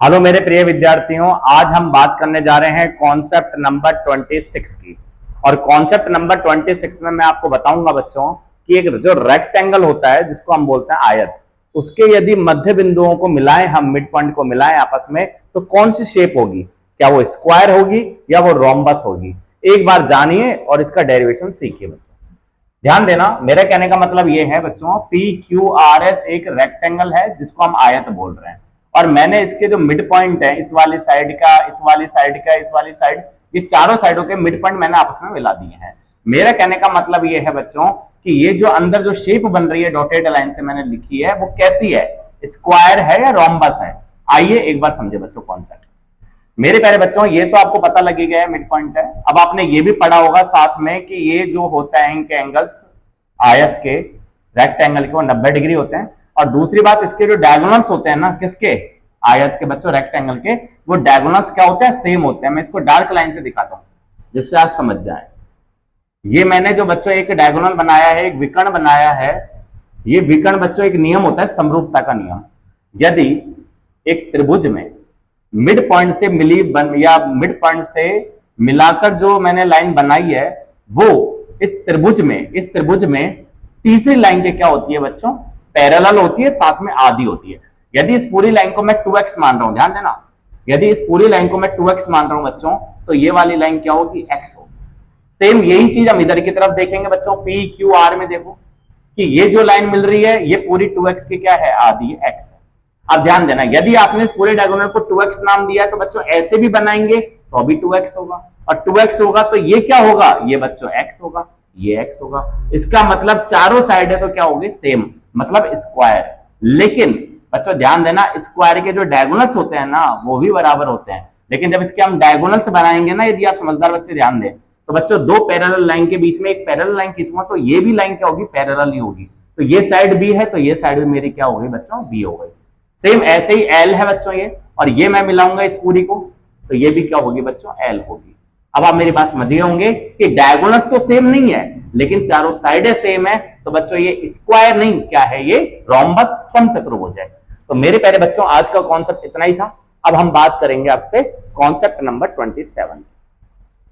Hello मेरे प्रिय विद्यार्थियों, आज हम बात करने जा रहे हैं कॉन्सेप्ट नंबर 26 की। और कॉन्सेप्ट नंबर 26 में मैं आपको बताऊंगा बच्चों कि एक जो रेक्टेंगल होता है जिसको हम बोलते हैं आयत, उसके यदि मध्य बिंदुओं को मिलाएं, हम मिड पॉइंट को मिलाएं आपस में, तो कौन सी शेप होगी? क्या वो स्क्वायर होगी या वो रोम्बस होगी? एक बार जानिए और इसका डेरिवेशन सीखिए बच्चों। ध्यान देना, मेरे कहने का मतलब ये है बच्चों, पी क्यू आर एस एक रेक्टेंगल है जिसको हम आयत बोल रहे हैं। और मैंने इसके जो मिड पॉइंट है, इस वाली साइड का, इस वाली साइड का, इस वाली साइड, ये चारों साइडों के मिड पॉइंट मैंने आपस में मिला दिए हैं। मेरा कहने का मतलब ये है बच्चों कि ये जो अंदर जो शेप बन रही है डॉटेड लाइन से मैंने लिखी है, वो कैसी है? स्क्वायर है या रोम्बस है? आइए एक बार समझे बच्चों कॉन्सेप्ट। मेरे प्यारे बच्चों, ये तो आपको पता लगी गया है मिड पॉइंट है। अब आपने ये भी पढ़ा होगा साथ में कि ये जो होता है इनके एंगल्स आयत के, रेक्टेंगल के, वो 90 डिग्री होते हैं। और दूसरी बात, इसके जो डायगोनल्स होते हैं ना, किसके? आयत के बच्चों, रेक्टेंगल के, वो डायगोनल्स क्या होते हैं? सेम होते हैं। मैं इसको डार्क लाइन से दिखाता हूं जिससे आप समझ जाए। ये मैंने जो बच्चों एक डायगोनल बनाया है, एक विकर्ण बनाया है, ये विकर्ण बच्चों एक नियम होता है, समरूपता का नियम। यदि एक त्रिभुज में मिड पॉइंट से मिली या मिड पॉइंट से मिलाकर जो मैंने लाइन बनाई है, वो इस त्रिभुज में तीसरी लाइन के क्या होती है बच्चों? पैरेलल होती है, साथ में आधी होती है। यदि इस पूरी लाइन को मैं 2x मान रहा हूं, ध्यान देना, यदि इस पूरी लाइन को मैं 2x मान रहा हूं बच्चों, तो ये वाली लाइन क्या होगी? x होगी। सेम यही चीज हम इधर की तरफ देखेंगे बच्चों, पी क्यू आर में देखो कि ये जो लाइन मिल रही है, ये पूरी 2x की क्या है? आधी x है। अब ध्यान देना, यदि आपने इस पूरे डायगोनल को 2x नाम दिया है, तो बच्चों ऐसे भी बनाएंगे तो अभी 2x होगा, और 2x होगा तो ये क्या होगा? ये बच्चों x होगा, ये x होगा। इसका मतलब चारों साइड है तो क्या होगी? सेम, मतलब स्क्वायर। लेकिन बच्चों ध्यान देना, स्क्वायर के जो डायगोनल्स होते हैं ना, वो भी बराबर होते हैं। लेकिन जब इसके हम डायगोनल्स बनाएंगे ना, यदि आप समझदार बच्चे ध्यान दें, तो बच्चों दो पैरेलल लाइन के बीच में एक पैरेलल लाइन खींचूंगा तो ये भी लाइन क्या होगी? पैरेलल ही होगी। तो ये साइड बी है तो ये साइड भी मेरी क्या हो गई बच्चों? बी हो गई। सेम ऐसे ही एल है बच्चों ये, और ये मैं मिलाऊंगा इस पूरी को, तो ये भी क्या होगी बच्चों? एल होगी। अब आप मेरी बात समझ गए होंगे कि डायगोनल्स तो सेम नहीं है, लेकिन चारों साइडें सेम है, तो बच्चों ये स्क्वायर नहीं, क्या है ये? रोम्बस, समचतुर्भुज है। तो मेरे प्यारे बच्चों, आज का कॉन्सेप्ट इतना ही था। अब हम बात करेंगे आपसे कॉन्सेप्ट नंबर 27।